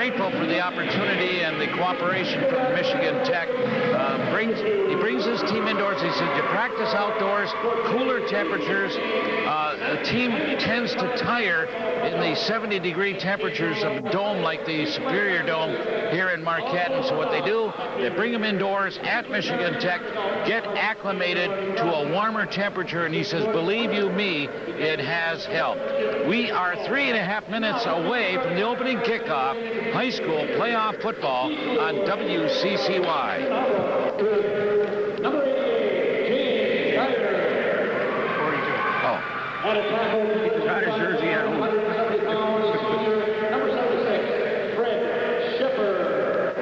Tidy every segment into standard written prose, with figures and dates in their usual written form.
grateful for the opportunity and the cooperation from Michigan Tech. He brings his team indoors. He says, you practice outdoors, cooler temperatures. A team tends to tire in the 70-degree temperatures of a dome like the Superior Dome here in Marquette. And so what they do, they bring them indoors at Michigan Tech, get acclimated to a warmer temperature, and he says, believe you me, it has helped. We are 3.5 minutes away from the opening kickoff, high school playoff football on WCCY. Number 88, Ryder. 42. Oh. Got his jersey at home. Number 76, Fred Schiffer.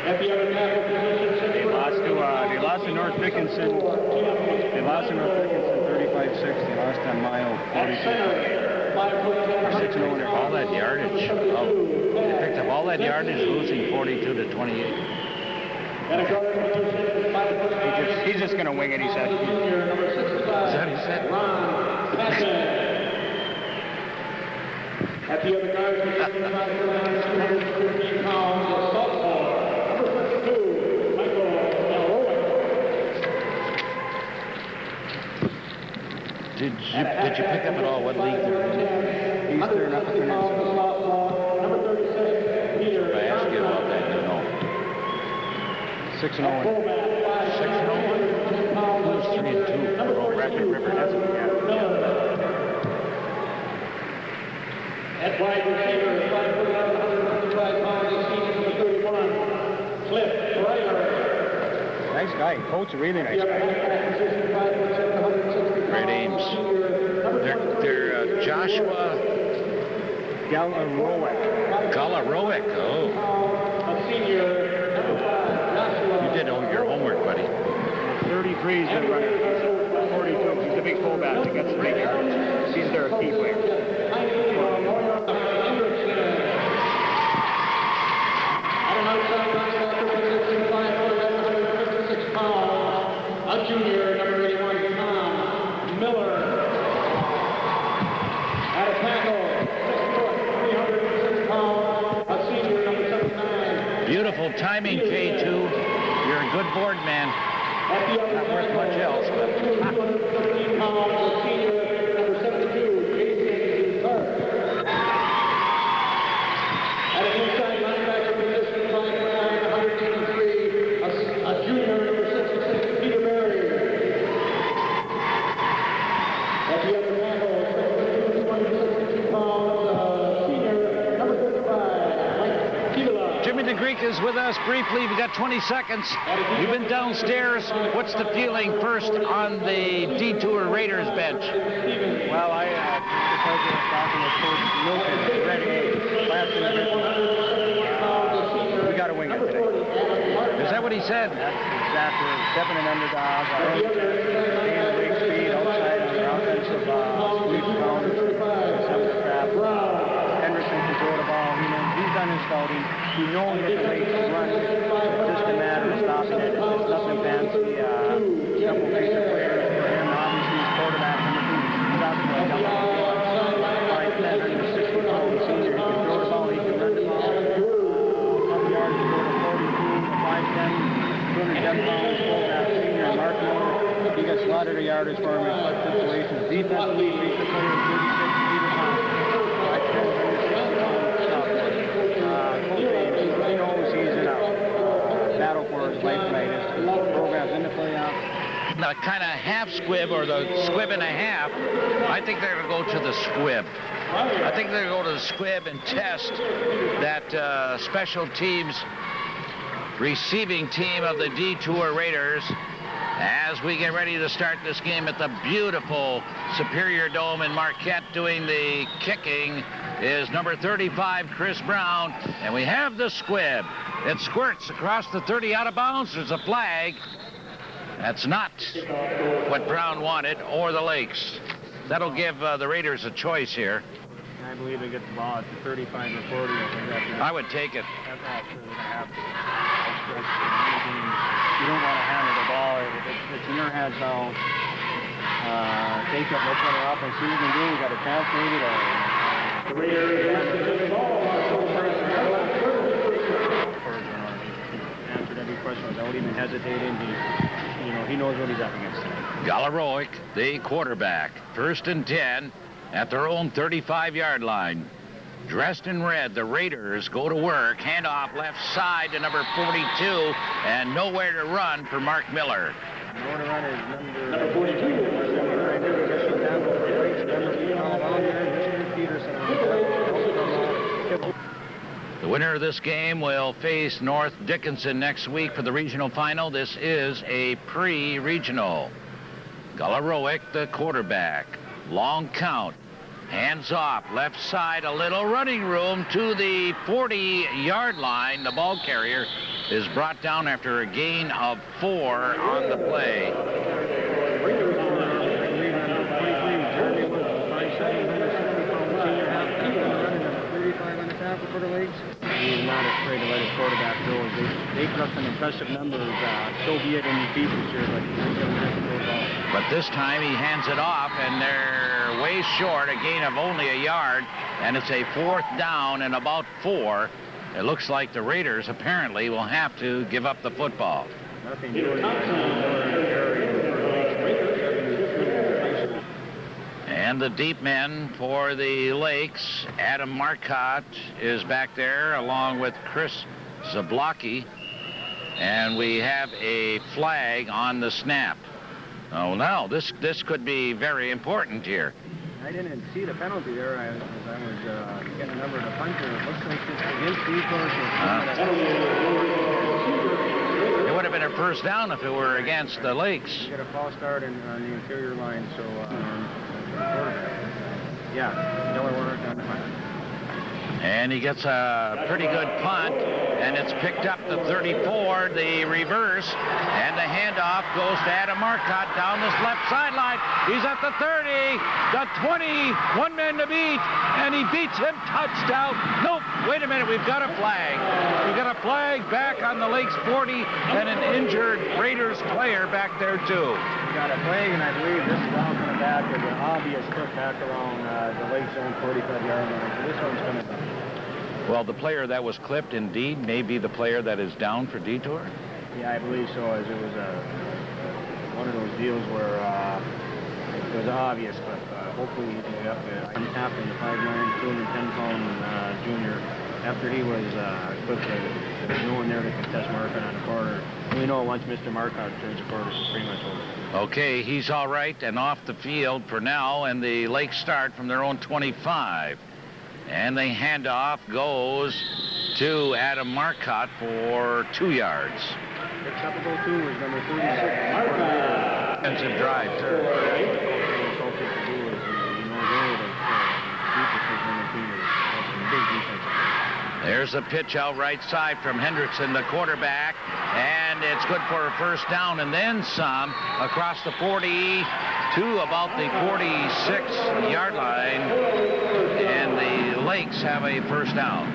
At the other tackle position, They lost to North Dickinson. They lost to North Dickinson 35-6. They lost on Mayo 42. 6-0 All that yardage. Oh, they picked up all that yardage, losing 42-28. He's just going to wing it, he said. Is that what he said? At the other guard, 115 pounds, a sophomore. Number 52, Michael Elroy. Did you pick up at all what league they're in? Eastern up to Number 36, Peter. If I ask you about that, you know. 6-0. 6-0. Who's 3-2? Oh, Rapid River. That's what we got. At wide receiver, 5'11", 155 pounds, senior number 31, Cliff Ryder. Nice guy. Coach, a really nice guy. Great aims. They're Joshua Galarowick. Oh. A senior, number 5, Joshua. You did your homework, buddy. 33 is the runner. 42. He's a big fullback that gets the big yards. He's their key player. A junior, number 81, Tom Miller. At a tackle, 6 foot, 306 pounds, a senior, number 79. Beautiful timing, K2. You're a good board man. Not worth much else, but... 213 pounds, a senior, number 72, Jason Clark. At an inside linebacker position, 5'9", 183, a junior, number 66, Peter Berry. At the other tackle, 262 pounds, senior, number 35, Mike Kila. Jimmy the Greek is with us briefly. We got 20 seconds. You've been downstairs. What's the feeling first on the DeTour Raiders bench? Well, I because of talking with Coach Milton, we got to wing it today. Is that what he said? That's exactly it. Stepping an underdog, our own being a big speed outside on the offensive sweep counters, some trap. Henderson can throw the ball. He's done his scouting. He knows what the makes him run. It's just a matter of stopping it. It's nothing fancy. Simple piece of players for him. Obviously, he's quarterback number 2. He's out to like 5'10", 160-pound senior. He can throw the ball. He can run the ball. Couple yards to go to 42, 5'10", 210 pounds, fullback senior. Mark Moore. He gets a lot of the yardage for him in clutch situations. Defensively, he's the player 36, Peter Thompson. He knows he's in a battle for his life tonight. His program's in the playoffs. The kind of half squib or the squib and a half, I think they're going to go to the squib. I think they're going to go to the squib and test that special teams receiving team of the DeTour Raiders as we get ready to start this game at the beautiful Superior Dome in Marquette. Doing the kicking is number 35, Chris Brown, and we have the squib. It squirts across the 30 out of bounds. There's a flag. That's not what Brown wanted, or the Lakes. That'll give the Raiders a choice here. I believe they get the ball at the 35 or 40. I would take it. That's absolutely going to happen. You don't want to handle the ball. It's in your hands now. Take it, look at it up, and see what you can do. You got to translate it or Answered every question without even hesitating. He knows what he's up against tonight. Galaroic, the quarterback. 1st and 10 at their own 35-yard line. Dressed in red, the Raiders go to work. Handoff left side to number 42, and nowhere to run for Mark Miller. Nowhere to run is number 42. The winner of this game will face North Dickinson next week for the regional final. This is a pre-regional. Galaroic, the quarterback. Long count. Hands off, left side, a little running room to the 40-yard line. The ball carrier is brought down after a gain of 4 on the play. He's not afraid to let his quarterback go. They put up some impressive numbers, Soviet and defeat this year, but this time he hands it off, and they're way short, a gain of only a yard, and it's a 4th down and about 4. It looks like the Raiders apparently will have to give up the football. Nothing. And the deep men for the Lakes, Adam Marcotte is back there along with Chris Zablocki. And we have a flag on the snap. Oh, now this could be very important here. I didn't see the penalty there. I was getting a number of the puncher. It looks like this against It would have been a 1st down if it were against the Lakes. You get a false start on the interior line, so Miller worked on the punt. And he gets a pretty good punt, and it's picked up to 34, the reverse, and the handoff goes to Adam Marcotte down this left sideline. He's at the 30, the 20, one man to beat, and he beats him. Touchdown. Nope, wait a minute, we've got a flag. We've got a flag back on the Lakes 40, and an injured Raiders player back there too. Got a flag, and I believe this is all coming back with an obvious trip back around the Lakes zone 45-yard line. So this one's going to... Well, the player that was clipped, indeed, may be the player that is down for DeTour? Yeah, I believe so, as it was one of those deals where it was obvious, but hopefully after the 5'9", 210-pound junior, after he was clipped, there was no one there to contest Marcotte on the corner. We know once Mr. Marcotte turns the corner, it's pretty much over. Okay, he's all right and off the field for now, and the Lakes start from their own 25. And the handoff goes to Adam Marcotte for 2 yards. Picks up about 2 is number 36. Defensive drive, too. There's a pitch out right side from Hendrickson, the quarterback, and it's good for a 1st down and then some across the 40 to about the 46-yard line, and the Lakes have a 1st down.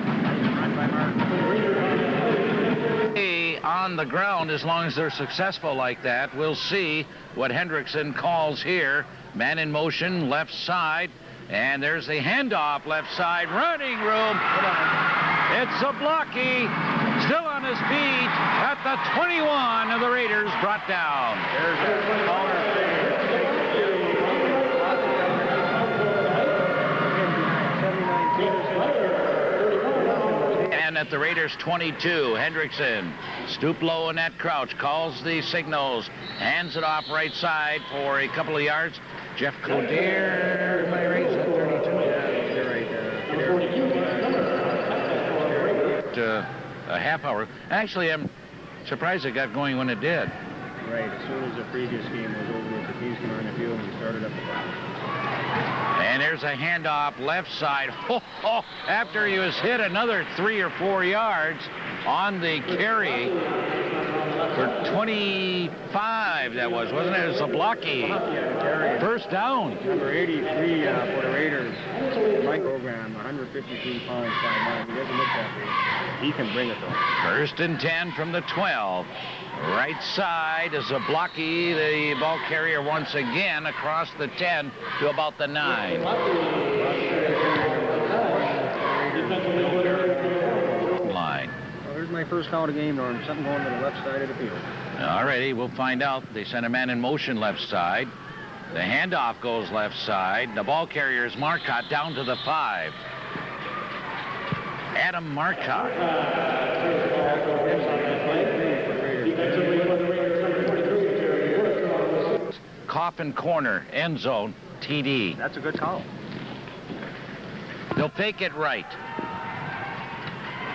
On the ground, as long as they're successful like that, we'll see what Hendrickson calls here. Man in motion, left side, and there's the handoff left side, running room. It's Zablocki, still on his feet at the 21 of the Raiders, brought down. There's a caller. And at the Raiders 22, Hendrickson, stoop low in that crouch, calls the signals, hands it off right side for a couple of yards. Jeff Coder, my raise at 32. A half hour. Actually, I'm surprised it got going when it did. Right, as soon as the previous game was over with the teams came on the field and we started up the clock. And there's a handoff left side. After he was hit another 3 or 4 yards on the carry for 25, that was, wasn't it? It was Zablocki. 1st down. Number 83 for the Raiders. Mike program, 153 pounds, 5'9". He doesn't look that big. He can bring it, though. 1st and 10 from the 12. Right side is Zablocki, the ball carrier once again across the 10 to about the 9. my first count of game, Norm. Something going to the left side of the field. All righty, we'll find out. They send a man in motion left side. The handoff goes left side. The ball carrier is Marcotte down to the 5. Adam Marcotte. Coffin corner, end zone, TD. That's a good call. They'll fake it right.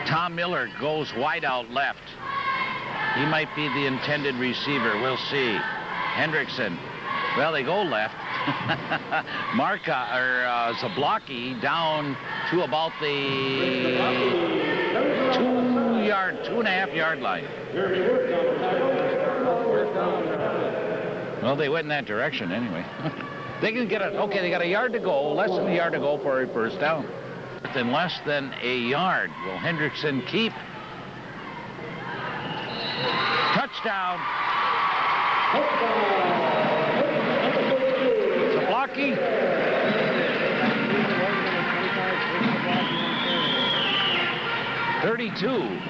Tom Miller goes wide out left. He might be the intended receiver. We'll see. Hendrickson. Well, they go left. Zablocki down to about the 2.5 yard line. Well, they went in that direction anyway. They can get it. Okay, they got a yard to go, less than a yard to go for a first down. Within less than a yard. Will Hendrickson keep? Touchdown. Zablocki. 32.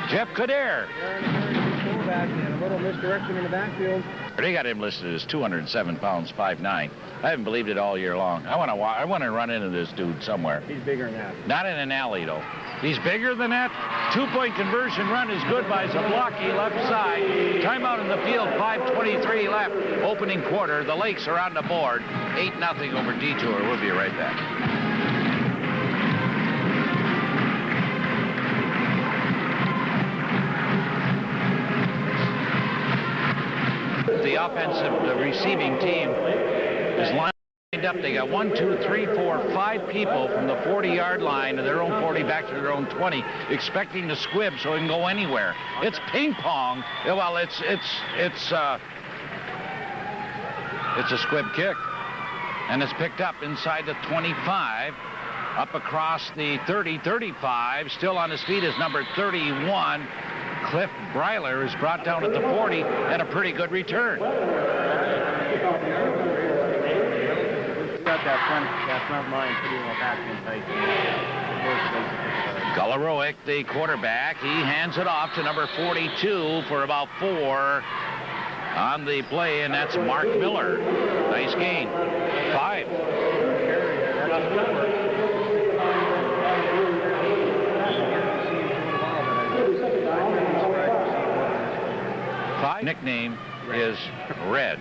Jeff Kader. A little misdirection in the backfield. They got him listed as 207 pounds, 5'9". I haven't believed it all year long. I want to run into this dude somewhere. He's bigger than that. Not in an alley, though. He's bigger than that. 2-point conversion run is good by Zablocki, left side. Timeout in the field, 5:23 left. Opening quarter, the Lakes are on the board. 8-0 over DeTour. We'll be right back. The receiving team is lined up. They got 1, 2, 3, 4, 5 people from the 40-yard line to their own 40 back to their own 20, expecting to squib so it can go anywhere. It's ping pong. Well, it's a squib kick, and it's picked up inside the 25, up across the 30, 35. Still on his feet is number 31. Cliff Breiler is brought down at the 40 and a pretty good return. Got that front line pretty well back in tight. Galaroic, the quarterback, he hands it off to number 42 for about 4 on the play, and that's Mark Miller. Nice gain. 5. Nickname is Red.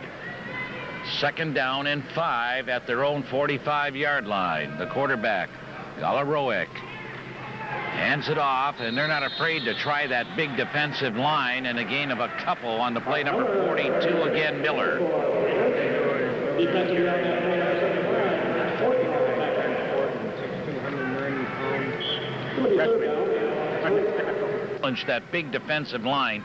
Second down and 5 at their own 45-yard line. The quarterback, Galaroic, hands it off, and they're not afraid to try that big defensive line, and a gain of a couple on the play. Number 42 again, Miller. Challenge that big defensive line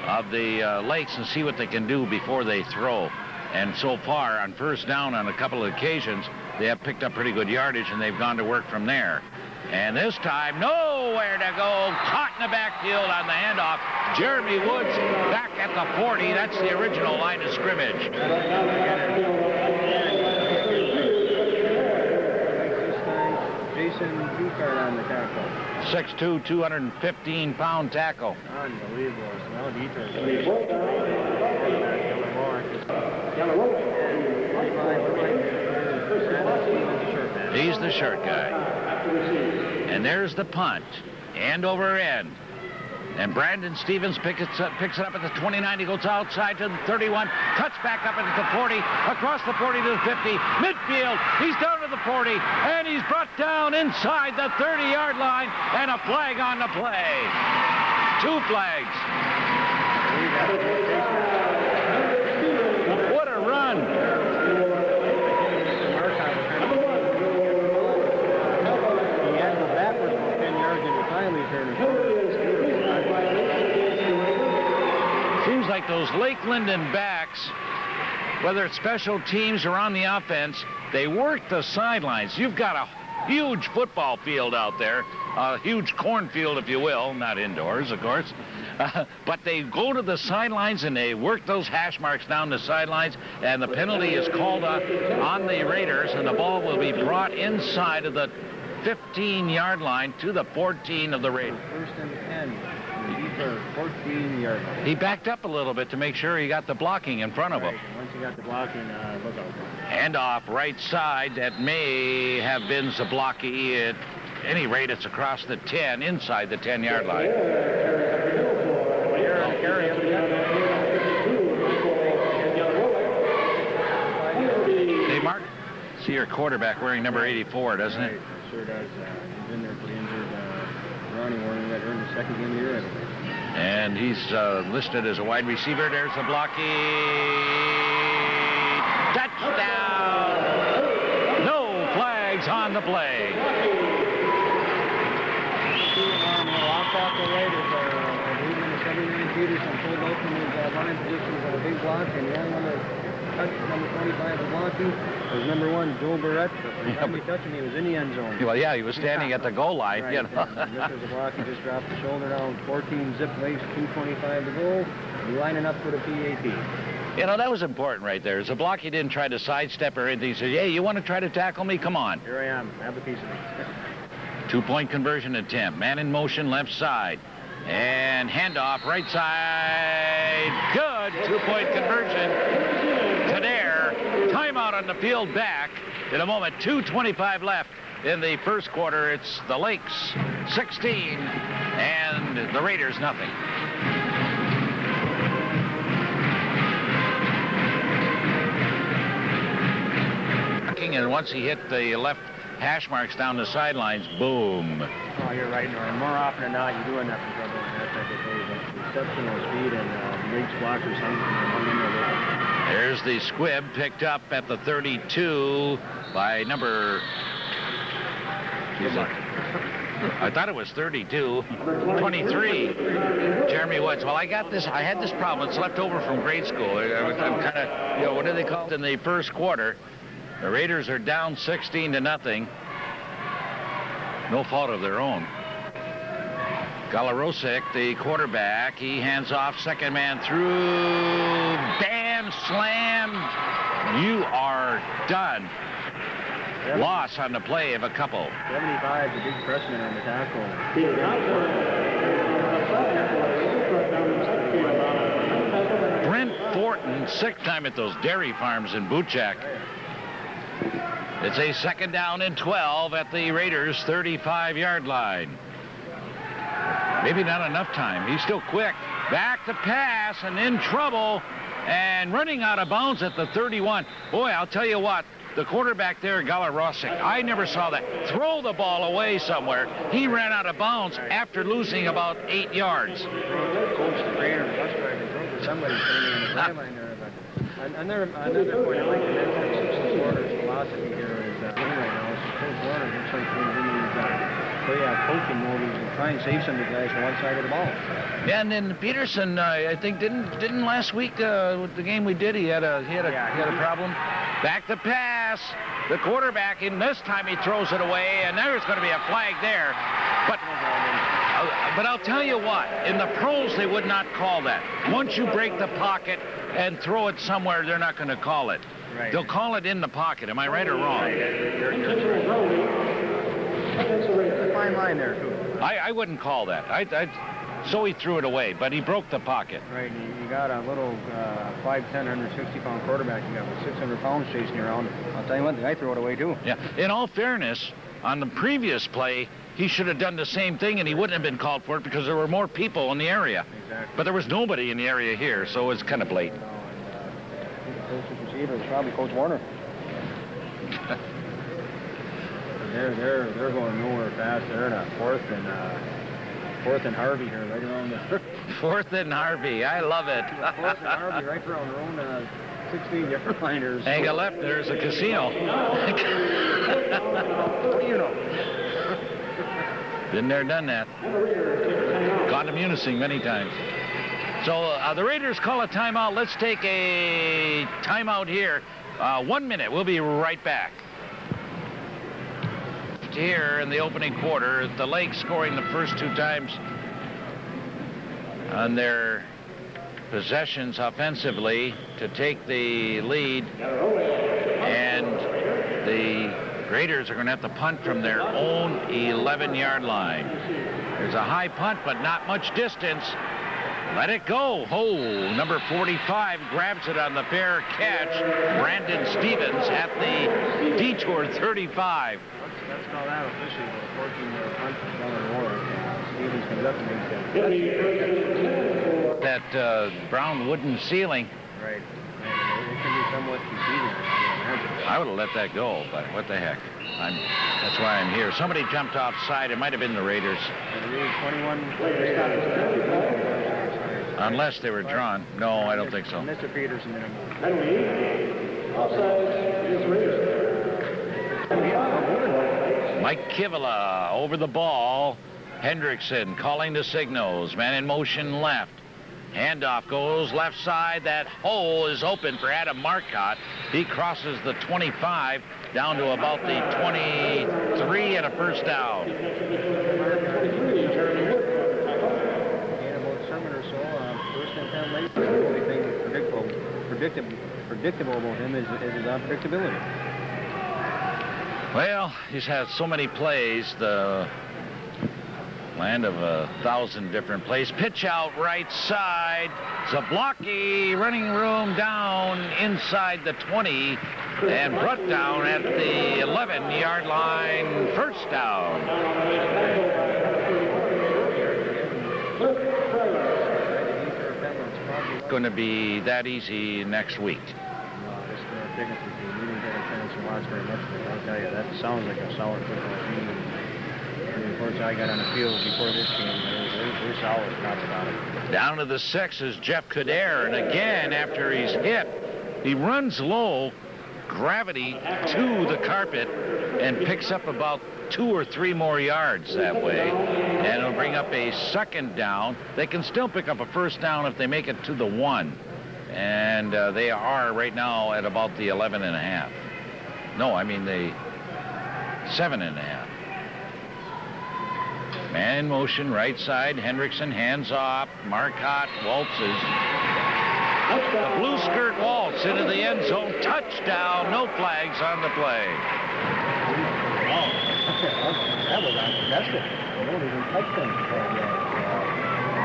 of the Lakes and see what they can do before they throw. And so far, on first down on a couple of occasions, they have picked up pretty good yardage, and they've gone to work from there. And this time, nowhere to go. Caught in the backfield on the handoff. Jeremy Woods back at the 40. That's the original line of scrimmage. Jason Ducard on the tackle. 6'2", 215-pound tackle. Unbelievable. Now DeTour. He's the short guy. And there's the punt. End over end. And Brandon Stevens picks it up at the 29. He goes outside to the 31. Cuts back up into the 40. Across the 40 to the 50. Midfield. He's down to the 40. And he's brought down inside the 30-yard line. And a flag on the play. 2 flags. What a run. He had to go backwards for 10 yards in the time he turned. Seems like those Lake Linden backs, whether it's special teams or on the offense, they work the sidelines. You've got a huge football field out there, a huge cornfield, if you will, not indoors, of course. But they go to the sidelines and they work those hash marks down the sidelines, and the penalty is called on the Raiders, and the ball will be brought inside of the 15-yard line to the 14 of the Raiders. First and 10. DeTour 14-yard line. He backed up a little bit to make sure he got the blocking in front of him. Once he got the blocking, look out. Handoff right side. That may have been Zablocki. At any rate, it's across the 10, inside the 10-yard line. Hey, Mark, see your quarterback wearing number 84, doesn't it? Sure does. He's in there for the injured Ronnie Warren that earned the second game of the year. And he's listed as a wide receiver. There's Zablocki. Touchdown! No flags on the play. Off the Raiders are leading the 79 Peterson pulled out from his line positions at a big block, and the only one that touched number 25 was blocking was number 1, Joe Barrett. But the time he touched him, he was in the end zone. Well, yeah, he was standing at the goal line. Right, you know. This was a block. He just dropped the shoulder down. 14 zip legs, 2:25 to go. Lining up for the PAT. You know, that was important right there. Zablocki didn't try to sidestep or anything. He said, hey, you want to try to tackle me? Come on. Here I am. Have a piece of me. 2-point conversion attempt. Man in motion, left side. And handoff, right side. Good. 2-point conversion to there. Timeout on the field back. In a moment, 2:25 left in the first quarter. It's the Lakes 16 and the Raiders nothing. And once he hit the left hash marks down the sidelines, boom. Oh, you're right, Norm. More often than not, you do end up in trouble in that type of play. But exceptional speed and Riggs blockers hung in there with him. There's the squib picked up at the 32 by number... I thought it was 32. 23. Jeremy Woods. Well, I had this problem. It's left over from grade school. I'm kind of, you know, what do they call it in the first quarter? The Raiders are down 16-0. No fault of their own. Galarosik, the quarterback, he hands off, second man through, bam, slam. You are done. Loss on the play of a couple. 75, the big freshman on the tackle. Brent Fortin, sixth time at those dairy farms in Butchak. It's a second down and 12 at the Raiders' 35-yard line. Maybe not enough time. He's still quick. Back to pass and in trouble and running out of bounds at the 31. Boy, I'll tell you what, the quarterback there, Galarosik, I never saw that. Throw the ball away somewhere. He ran out of bounds after losing about 8 yards. Somebody's standing on the sideline there. Another point I'd like to mention about Warner's philosophy here is right now, Coach Warner looks like he's in these coaching mode and try and save some of the guys from one side of the ball. Yeah, and then Peterson, I think didn't last week with the game we did, he had a problem. Back to pass, the quarterback, and this time he throws it away, and there's going to be a flag there. But I'll tell you what, in the pros they would not call that. Once you break the pocket and throw it somewhere, they're not going to call it. Right. They'll call it in the pocket. Am I right or wrong? Right. It's a fine line there, too. I wouldn't call that. So he threw it away, but he broke the pocket. Right, you got a little 5'10", 160-pound quarterback. You got 600 pounds chasing you around. I'll tell you what, the guy threw it away, too. Yeah. In all fairness, on the previous play, he should have done the same thing, and he wouldn't have been called for it because there were more people in the area. Exactly. But there was nobody in the area here, so it's kind of blatant. I think the closest receiver is probably Coach Warner. They're going nowhere fast. They're in a fourth and Harvey here, right around the... Fourth and Harvey. I love it. Fourth and Harvey, right around their own 16-yard liners. Hang left, there's a casino. What do you know? Been there, done that. Gone to Munising many times. So the Raiders call a timeout. Let's take a timeout here. 1 minute. We'll be right back. Here in the opening quarter, the Lakes scoring the first 2 times on their possessions offensively to take the lead, and the Raiders are going to have to punt from their own 11-yard line. There's a high punt, but not much distance. Let it go. Hole number 45 grabs it on the fair catch. Brandon Stevens at the DeTour 35. Let's call that officially the 14-yard punt from Ellen Warren. Stevens comes up and makes That brown wooden ceiling. Right. It can be somewhat confusing. I would have let that go, but what the heck. That's why I'm here. Somebody jumped offside. It might have been the Raiders. 21. Unless they were drawn. No, I don't think so. Mr. Peterson in Mike Kivela over the ball. Hendrickson calling the signals. Man in motion left. Handoff goes left side. That hole is open for Adam Marcotte. He crosses the 25 down to about the 23 and a first down. The only thing predictable about him is his unpredictability. Well, he's had so many plays, the land of 1,000 different plays. Pitch out right side. Zablocki running room down inside the 20 and brought down at the 11-yard line. First down. Going to be that easy next week. We didn't get a chance to watch very much, but I'll tell you, that sounds like a solid football team. And of course, I got on the field before this game. They're solid, not about it. Down to the 6 is Jeff Kader, and again, after he's hit, he runs low, gravity to the carpet, and picks up about 2 or 3 more yards that way, and it'll bring up a second down. They can still pick up a first down if they make it to the 1, and they are right now at about the 11.5. No, I mean the 7.5. Man in motion, right side. Hendrickson hands off. Marcotte waltzes. The blue skirt waltz into the end zone. Touchdown. No flags on the play. That was uncontested. You don't even touch them.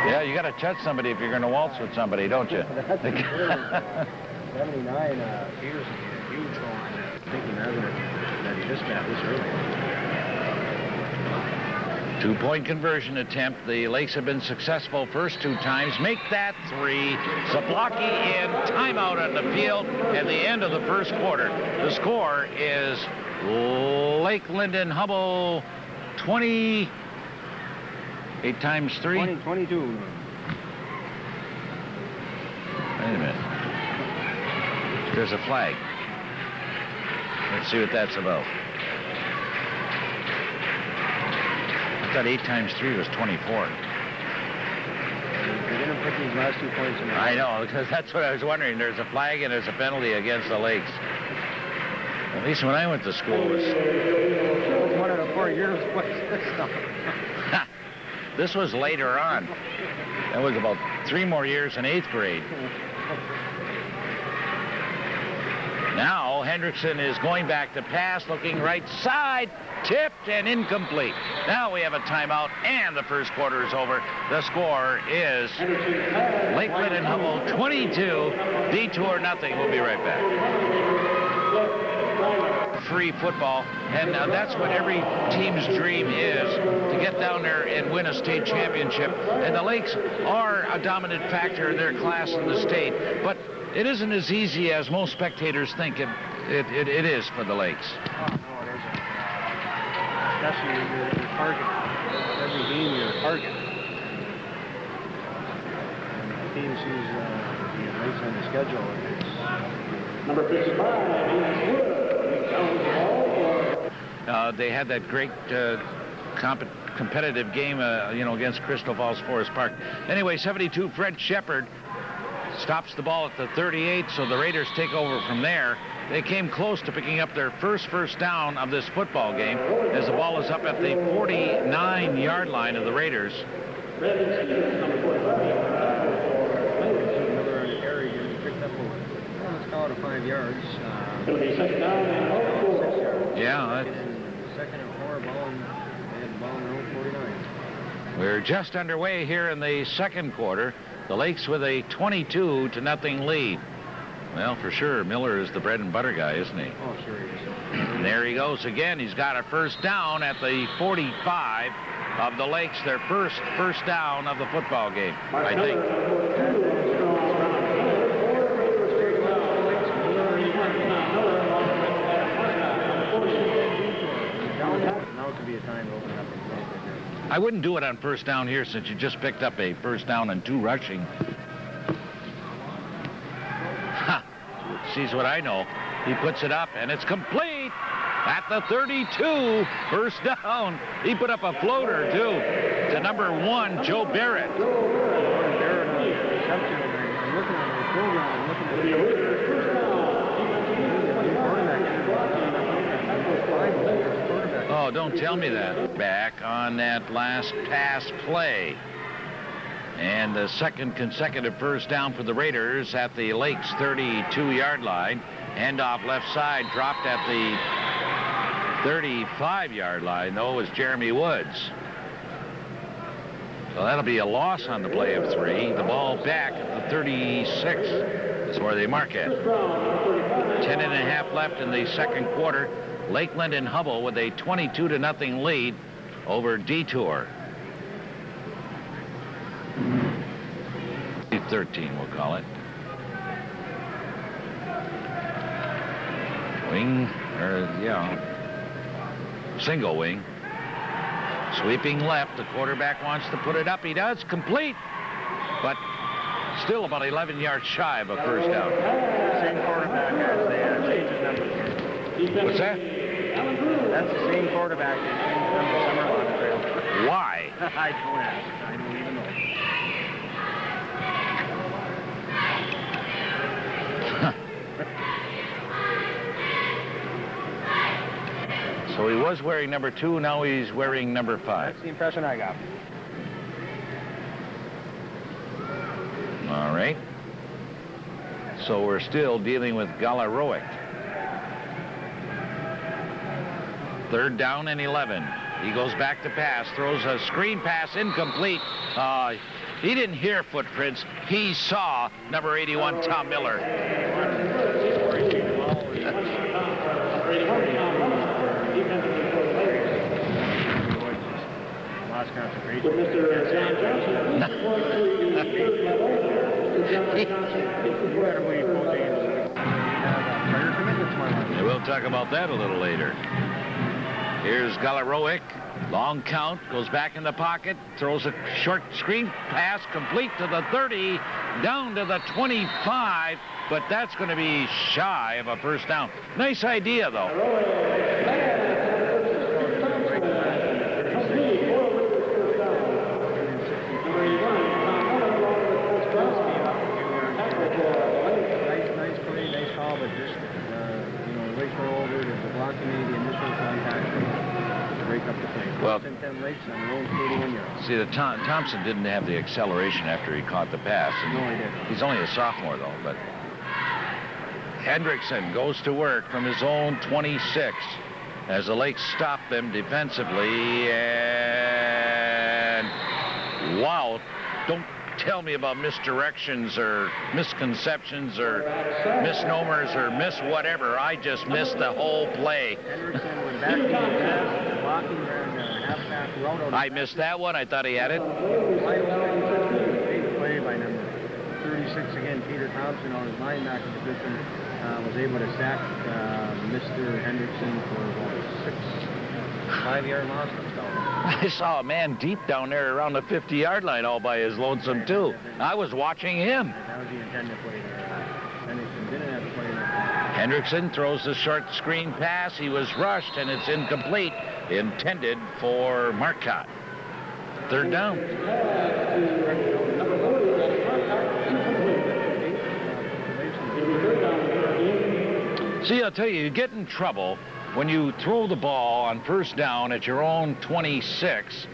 Yeah, you got to touch somebody if you're going to waltz with somebody, don't you? 79, Peterson, huge hole on that. Thinking that he just got this early. 2-point conversion attempt. The Lakes have been successful first 2 times. Make that 3. Zablocki in. Timeout on the field at the end of the first quarter. The score is Lake Linden Hubbell 20. 8 times 3? 22. Wait a minute. There's a flag. Let's see what that's about. I thought 8 times 3 was 24. They're going to put these last 2 points in. I know, because that's what I was wondering. There's a flag and there's a penalty against the Lakes. At least when I went to school, it was 1 of the 4 years. What's this stuff? This was later on. That was about 3 more years in 8th grade. Now Hendrickson is going back to pass, looking right side, tipped and incomplete. Now we have a timeout and the first quarter is over. The score is Lake Linden Hubbell 22, DeTour nothing. We'll be right back. Free football, and that's what every team's dream is, to get down there and win a state championship. And the Lakes are a dominant factor in their class in the state, but it isn't as easy as most spectators think it is for the Lakes. Oh, no, it isn't. Especially your target. Every game you're a target. And the teams who's the Lakes on the schedule is Number 55, they had that great competitive game, against Crystal Falls Forest Park. Anyway, 72, Fred Shepard stops the ball at the 38, so the Raiders take over from there. They came close to picking up their first down of this football game as the ball is up at the 49-yard line of the Raiders. another area you picked up, let's call it 5 yards. 6 yards. Yeah. Second and 4, ball, and they had the ball in their own 49. We're just underway here in the second quarter. The Lakes with a 22-0 lead. Well, for sure, Miller is the bread and butter guy, isn't he? Oh, sure he is. And there he goes again. He's got a first down at the 45 of the Lakes. Their first down of the football game, I think. Now could be a time to open up and play. I wouldn't do it on first down here since you just picked up a first down and 2 rushing. Sees what I know. He puts it up, and it's complete at the 32. First down. He put up a floater, too, to number 1, Joe Barrett. I'm looking at the program. I'm looking at the Oh, don't tell me that. Back on that last pass play. And the second consecutive first down for the Raiders at the Lakes 32-yard line. Handoff left side, dropped at the 35-yard line, though, was Jeremy Woods. So that'll be a loss on the play of 3. The ball back at the 36 is where they mark it. 10.5 left in the second quarter. Lakeland and Hubbell with a 22-0 lead over DeTour. 13, we'll call it. Wing, single wing. Sweeping left, the quarterback wants to put it up. He does, complete, but still about 11 yards shy of a first down. same quarterback as they changed his number. What's that? That's the same quarterback that changed his number somewhere on the trail. Why? I don't ask. I don't even know. So he was wearing number 2, now he's wearing number 5. That's the impression I got. All right. So we're still dealing with Galaroic. 3rd down and 11. He goes back to pass, throws a screen pass, incomplete. He didn't hear footprints. He saw number 81, Tom Miller. Lost concentration. We'll talk about that a little later. Here's Galaroic. Long count, goes back in the pocket, throws a short screen pass, complete to the 30, down to the 25, but that's going to be shy of a first down. Nice idea, though. Nice play, nice call, but just, wait for over, there's a blocking the initial contact to break up the play. Well, 10 Lakes on their own 31 yards. See, Thompson didn't have the acceleration after he caught the pass. And no, he didn't. He's only a sophomore, though. But Hendrickson goes to work from his own 26 as the Lakes stop them defensively. And wow, don't tell me about misdirections or misconceptions or misnomers or miss whatever. I just missed the whole play. Hendrickson went back to the pass, blocking half-back route. I missed that one. I thought he had it. Big play by number 36 again. Peter Thompson on his linebacker position was able to sack Mr. Hendrickson for about a 5-yard loss. I saw a man deep down there around the 50-yard line all by his lonesome, too. I was watching him. That was the intended play. Hendrickson didn't have to play that. Hendrickson throws the short screen pass. He was rushed, and it's incomplete. Intended for Marcotte. 3rd down. See, I'll tell you, you get in trouble when you throw the ball on first down at your own 26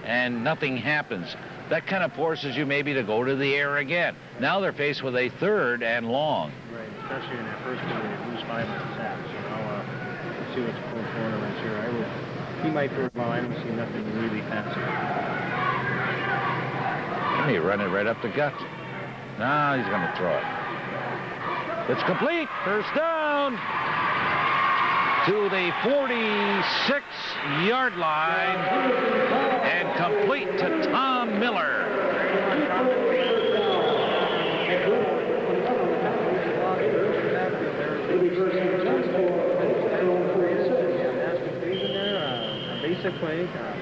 and nothing happens. That kind of forces you maybe to go to the air again. Now they're faced with a 3rd and long. Right, especially in that first play, they lose 5 on the sack. So now see what's going for him. I'm sure. He might throw it. Well, I don't see nothing really fast. He run it right up the gut. No, he's going to throw it. It's complete. First down to the 46-yard line and complete to Tom Miller.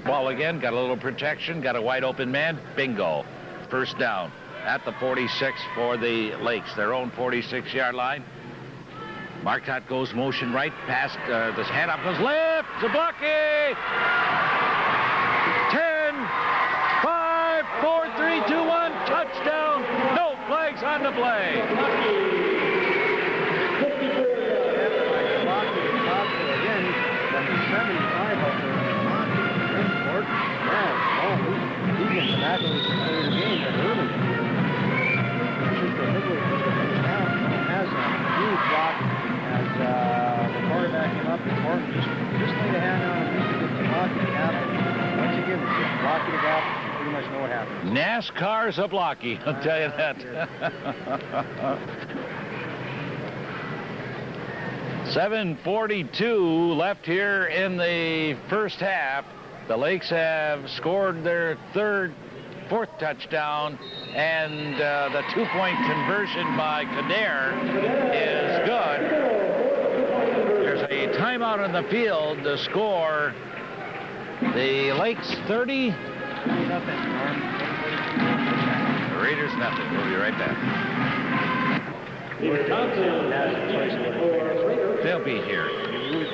Ball again, got a little protection, got a wide open man. Bingo. First down at the 46 for the Lakes, their own 46-yard line. Marcotte goes motion right, past this handoff goes left. Zablocki! 10, 5, 4, 3, 2, 1, touchdown. No flags on the play. The quarterback came up and Morton just laid a hand on him. Block it happened. Once you give it, block it up, you pretty much know what happens. NASCAR's a blocky, I'll tell you that. 7:42 left here in the first half. The Lakes have scored their fourth touchdown, and the two-point conversion by Kader is good. There's a timeout on the field to score. The Lakes 30. Nothing. The Raiders nothing. We'll be right back. They'll be here.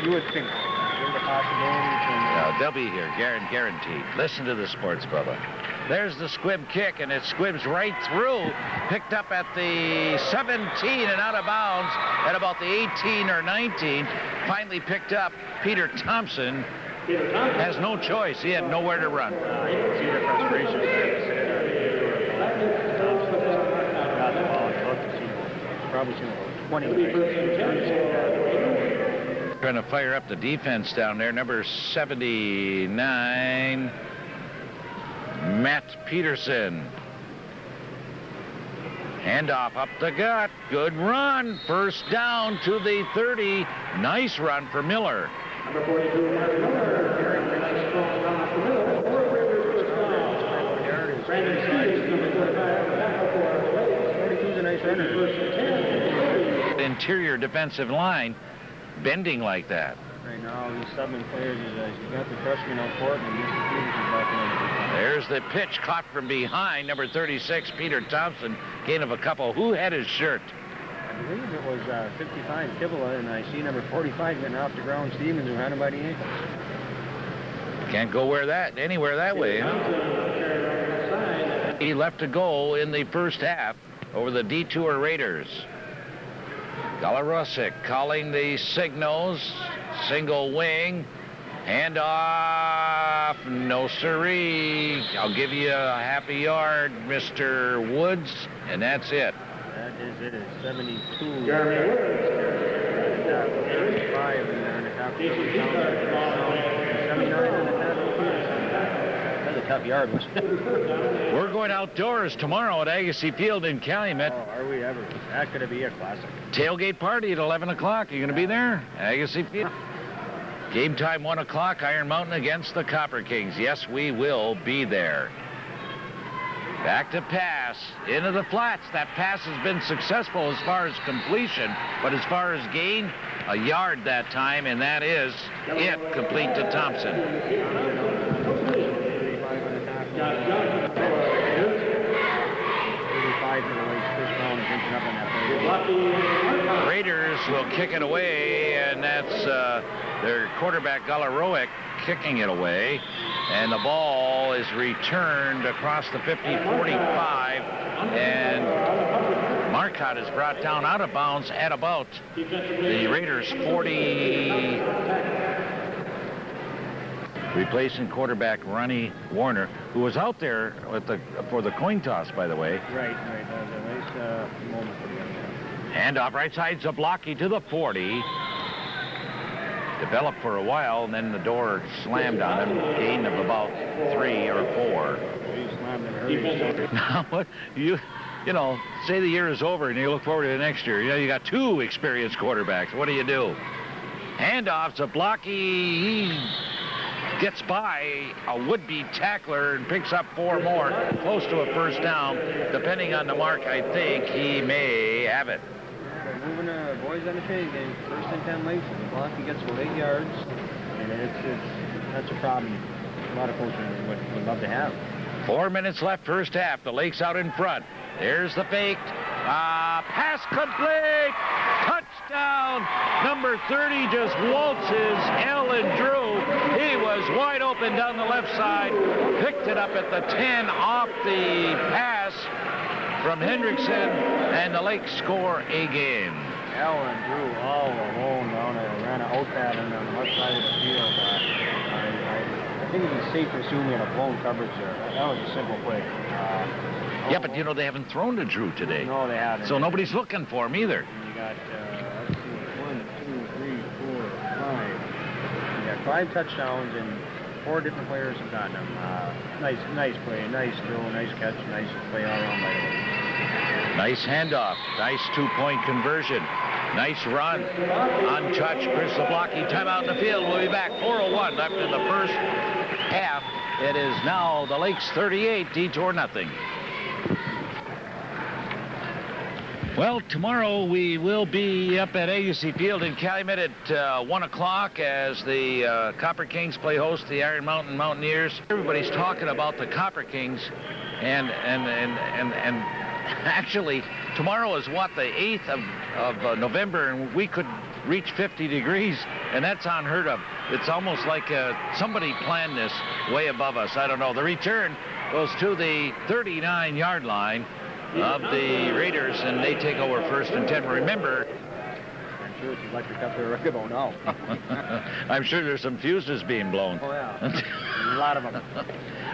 You would think. They'll be here, guaranteed. Listen to the sports, Bubba. There's the squib kick, and it squibs right through. Picked up at the 17 and out of bounds at about the 18 or 19. Finally picked up. Peter Thompson has no choice. He had nowhere to run. You can see the frustration. Probably seen about 20. Trying to fire up the defense down there. Number 79. Matt Peterson. Handoff up the gut. Good run. First down to the 30. Nice run for Miller. Number 42, Brandon Stevens, number 45. 42's a nice runner. Interior defensive line bending like that. Right now, these subbing players, you got the freshman out court and Mr. Peterson back in. There's the pitch caught from behind. Number 36, Peter Thompson, gain of a couple. Who had his shirt? I believe it was 55, Kibble, and I see number 45 getting off the ground, Stevens, who had him by the ankles. Can't go anywhere that way, huh? He left to go in the first half over the DeTour Raiders. Galarosic calling the signals. Single wing. Hand off. No siree. I'll give you a half a yard, Mr. Woods, and that's it. That is it. 72. 75 in there in the top. 79 in the top. That's a tough yard. We're going outdoors tomorrow at Agassiz Field in Calumet. Oh, are we ever? That could be a classic. Tailgate party at 11 o'clock. Are you going to be there? Agassiz Field. Game time 1 o'clock. Iron Mountain against the Copper Kings. Yes, we will be there. Back to pass into the flats. That pass has been successful as far as completion, but as far as gain, a yard that time, and that is it. Complete to Thompson. 35 for the Lakes. First round is inching up on that play. Raiders will kick it away, and that's their quarterback Galarowick kicking it away, and the ball is returned across the 50-45, and Marcotte is brought down out of bounds at about the Raiders' 40. Replacing quarterback Ronnie Warner, who was out there for the coin toss, by the way. Right. That was a nice moment for the young man. Handoff right side, Zablocki to the 40. developed for a while, and then the door slammed on him, gain of about 3 or 4. Now, what you know, say the year is over and you look forward to the next year. You know, you got 2 experienced quarterbacks. What do? Handoffs, a blocky. He gets by a would-be tackler and picks up 4 more, close to a first down. Depending on the mark, I think he may have it. They're moving the boys on the training game. 1st and 10 lengths. The blocky gets about 8 yards, and that's a problem a lot of coaches would love to have. 4 minutes left, first half. The Lakes out in front. There's the fake. Pass complete. Touchdown. Number 30 just waltzes Ellen Drew. He was wide open down the left side. Picked it up at the 10 off the pass from Hendrickson, and the Lakes score again. Ellen Drew all alone down there. Ran an out pattern on the left side of the field. I think it'd be safe to assume we had a blown coverage there. That was a simple play. Yeah, but you know, they haven't thrown to Drew today. No, they haven't. So nobody's looking for him either. And you got, let's see, 1, 2, 3, 4, 5. You got 5 touchdowns, and 4 different players have gotten them. Nice play, nice throw, nice catch, nice play all around by the way. Nice handoff, nice 2-point conversion. Nice run, untouched. Chris Zablocki, timeout in the field. We'll be back. 4:01 left in the first half. It is now the Lakes 38, DeTour nothing. Well, tomorrow we will be up at Agassi Field in Calumet at 1 o'clock as the Copper Kings play host to the Iron Mountain Mountaineers. Everybody's talking about the Copper Kings, and actually, tomorrow is what, the 8th of November, and we could reach 50 degrees, and that's unheard of. It's almost like somebody planned this way above us. I don't know. The return goes to the 39-yard line of the Raiders, and they take over 1st and 10. Remember, I'm sure it's electric up there right about now. I'm sure there's some fuses being blown. Oh, yeah. A lot of them.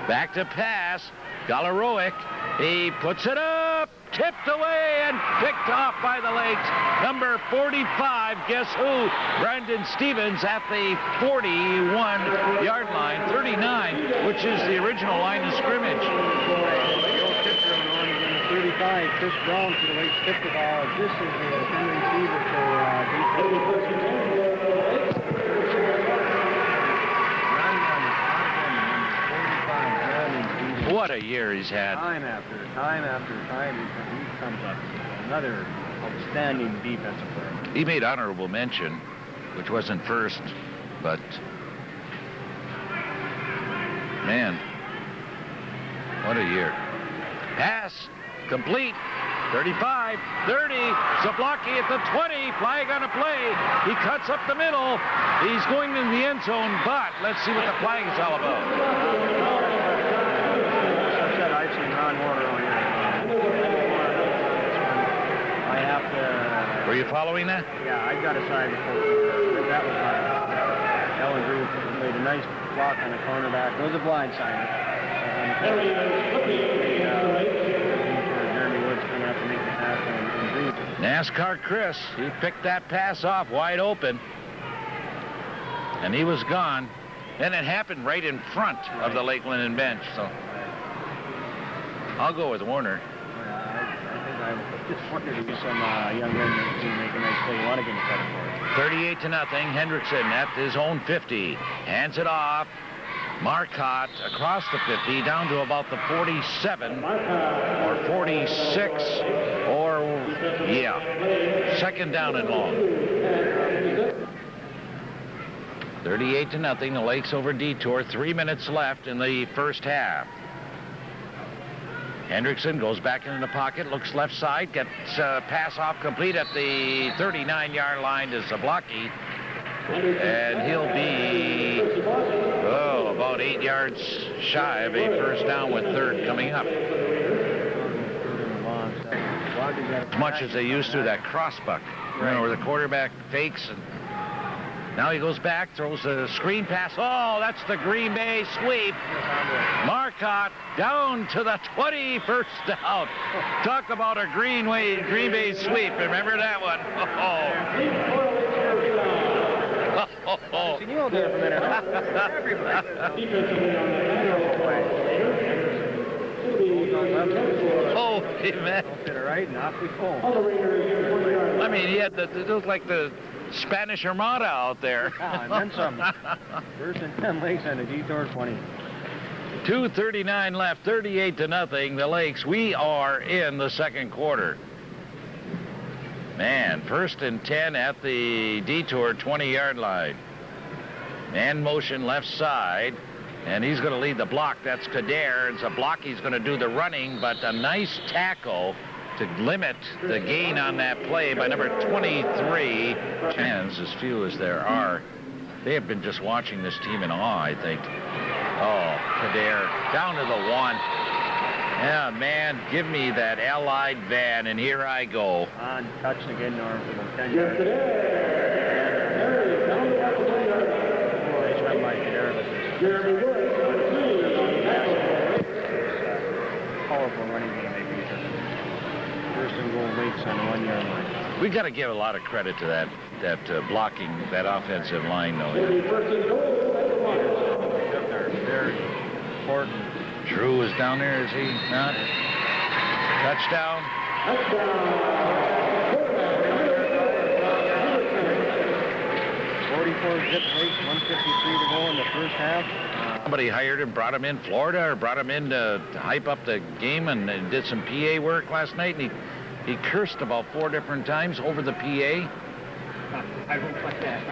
Back to pass. Galaroic. He puts it up. Tipped away and picked off by the Lakes. Number 45, guess who? Brandon Stevens at the 41-yard line. 39, which is the original line of scrimmage. 35, Chris Brown to the Lakes tipped the ball. This is the defending receiver for What a year he's had. Time after time, he comes up with another outstanding defensive player. He made honorable mention, which wasn't first, but man, what a year. Pass. Complete. 35, 30, Zablocki at the 20, flag on a play. He cuts up the middle. He's going in the end zone, but let's see what the flag is all about. I said I've seen Ron Warner on here. I have to... Were you following that? Yeah, I got a side report. That was mine. Ellen Drew made a nice block on the cornerback. It was a blind side. NASCAR Chris, he picked that pass off wide open, and he was gone. Then it happened right in front of the Lake Linden bench, so I'll go with Warner. I just wondered if some young men who make a nice play. You want to give him credit for it. 38-0. Hendrickson at his own 50. Hands it off. Marcotte across the 50 down to about the 47 or 46 or, yeah, 2nd down and long. 38-0. The Lakes over DeTour. 3 minutes left in the first half. Hendrickson goes back into the pocket, looks left side, gets pass off complete at the 39-yard line to Zablocki. And he'll be, about 8 yards shy of a first down with 3rd coming up. As much as they used to that crossbuck, where the quarterback fakes, and now he goes back, throws a screen pass. Oh, that's the Green Bay sweep. Marcotte down to the 20, first down. Talk about a Green Bay sweep. Remember that one? Seen you out there for a minute. Everybody. Holy man. To the right, and off we go. I mean, he had it looked like the Spanish Armada out there. Yeah, and then some. First and 10 Lakes on the DeTour 20. 2:39 left, 38-0, the Lakes. We are in the second quarter. Man, first and 10 at the DeTour 20-yard line. Man motion left side, and he's going to lead the block. That's Kader. It's a block. He's going to do the running, but a nice tackle to limit the gain on that play by number 23. Fans, as few as there are, they have been just watching this team in awe, I think. Oh, Kader down to the 1. Yeah, man, give me that Allied van, and here I go. On touch again, Norm, for the 10 yards. Nice run by Kader. Powerful running game, maybe. First and goal Lakes on the 1-yard line. We got to give a lot of credit to that blocking, that offensive line, though. Very important. Drew is down there, is he not? Touchdown. 44 zip Lakes, 153 to go in the first half. Somebody hired him, brought him in Florida, or brought him in to hype up the game, and did some PA work last night, and he cursed about 4 different times over the PA. I don't like that.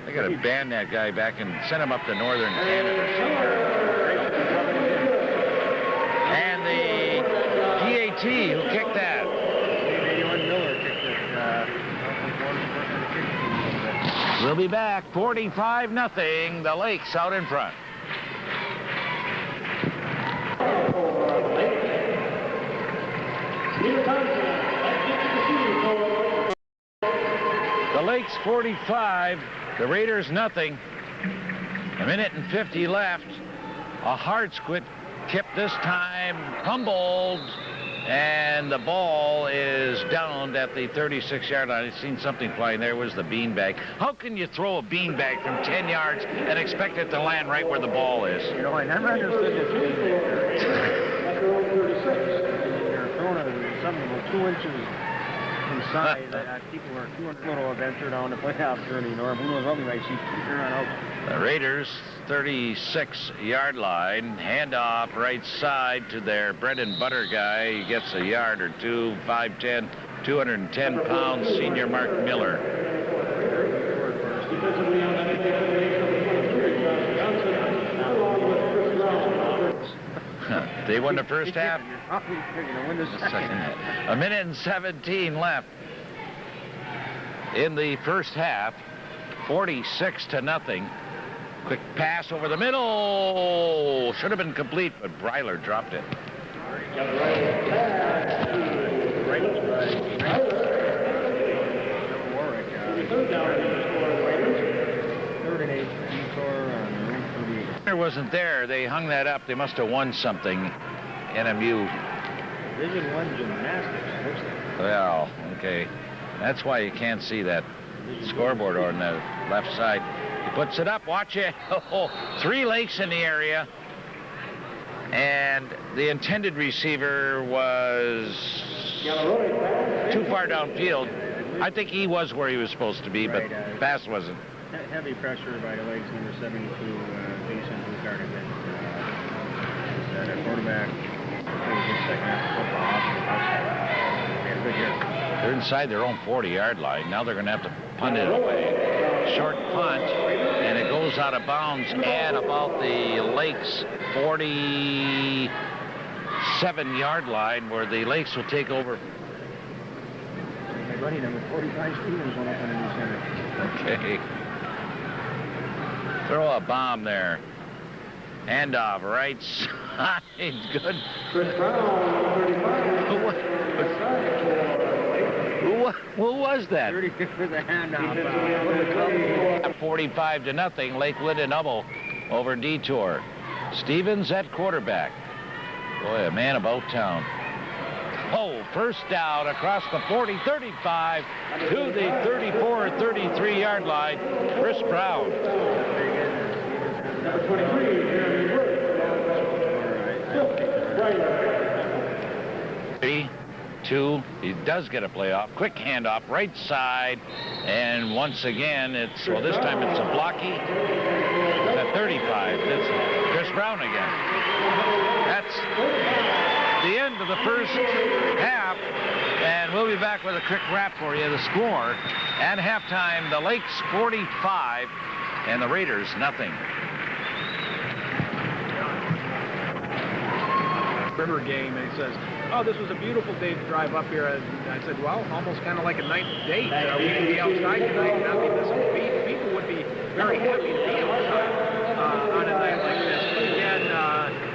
They gotta ban that guy back and send him up to northern Canada somewhere. And the PAT who kicked that. Miller kicked it. We'll be back. 45-0. The Lakes out in front. The Lakes 45. The Raiders nothing. A minute and 50 left. A hard squid tip this time, fumbled, and the ball is downed at the 36-yard line. I've seen something flying there. Was the beanbag. How can you throw a beanbag from 10 yards and expect it to land right where the ball is? You know, I never understood this beanbag. They're throwing something about 2 inches inside. People are 200 little have entered on the playoff journey, Norm. Who knows what we might see here on out. The Raiders, 36-yard line. Handoff right side to their bread and butter guy. He gets a yard or two. 5'10", 210-pound senior Mark Miller. They won the first half. A minute and 17 left in the first half. 46-0. Quick pass over the middle. Should have been complete, but Breiler dropped it. Wasn't there. They hung that up. They must have won something. NMU. Division I gymnastics. Well, okay. That's why you can't see that scoreboard on the left side. He puts it up. Watch it. 3 Lakes in the area. And the intended receiver was too far downfield. I think he was where he was supposed to be, but pass wasn't. Heavy pressure by the Lakes, number 72, Jason Blucard against the quarterback. Second half of football. They're inside their own 40-yard line. Now they're going to have to punt it away. Short punt, and it goes out of bounds at about the Lakes 47-yard line, where the Lakes will take over. My buddy, number 45, Stevens went up underneath center. Okay. Throw a bomb there. Handoff right side. Good. Who was that? 35 with a handoff. 45-0. Lake Linden Hubbell over DeTour. Stevens at quarterback. Boy, a man about town. Oh, first down across the 40, 35 to the 34 or 33 yard line. Chris Brown. Number 23, Jeremy Wood. 3, 2, he does get a playoff. Quick handoff, right side, and once again, well, this time it's a blocky. At 35, it's Chris Brown again. That's the end of the first half, and we'll be back with a quick wrap for you. The score at halftime, the Lakes 45 and the Raiders nothing. River game, and he says, oh, this was a beautiful day to drive up here. And I said, well, almost kind of like a ninth date. We could be outside tonight and not be missing the beat. People would be very happy to be outside on a night like this. But again,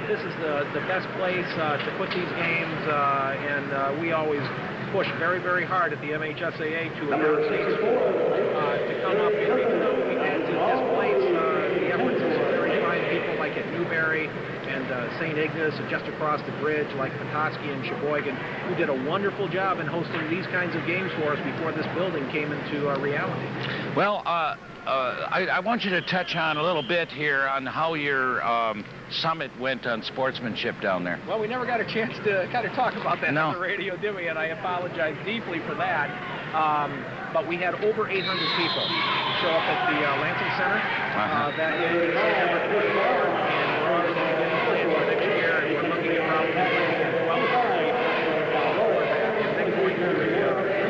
this is the best place to put these games, and we always push very, very hard at the MHSAA to announce a school to come up here, and to displace the efforts of some very fine people like at Newberry and St. Ignace, and just across the bridge like Petoskey and Sheboygan, who did a wonderful job in hosting these kinds of games for us before this building came into reality. Well, I want you to touch on a little bit here on how your summit went on sportsmanship down there. Well, we never got a chance to kind of talk about that No. on the radio, did we? And I apologize deeply for that. But we had over 800 people show up at the Lansing Center that is September 24th, and we're also going to plan for next year, and we're looking at probably 12 for that, and then going to the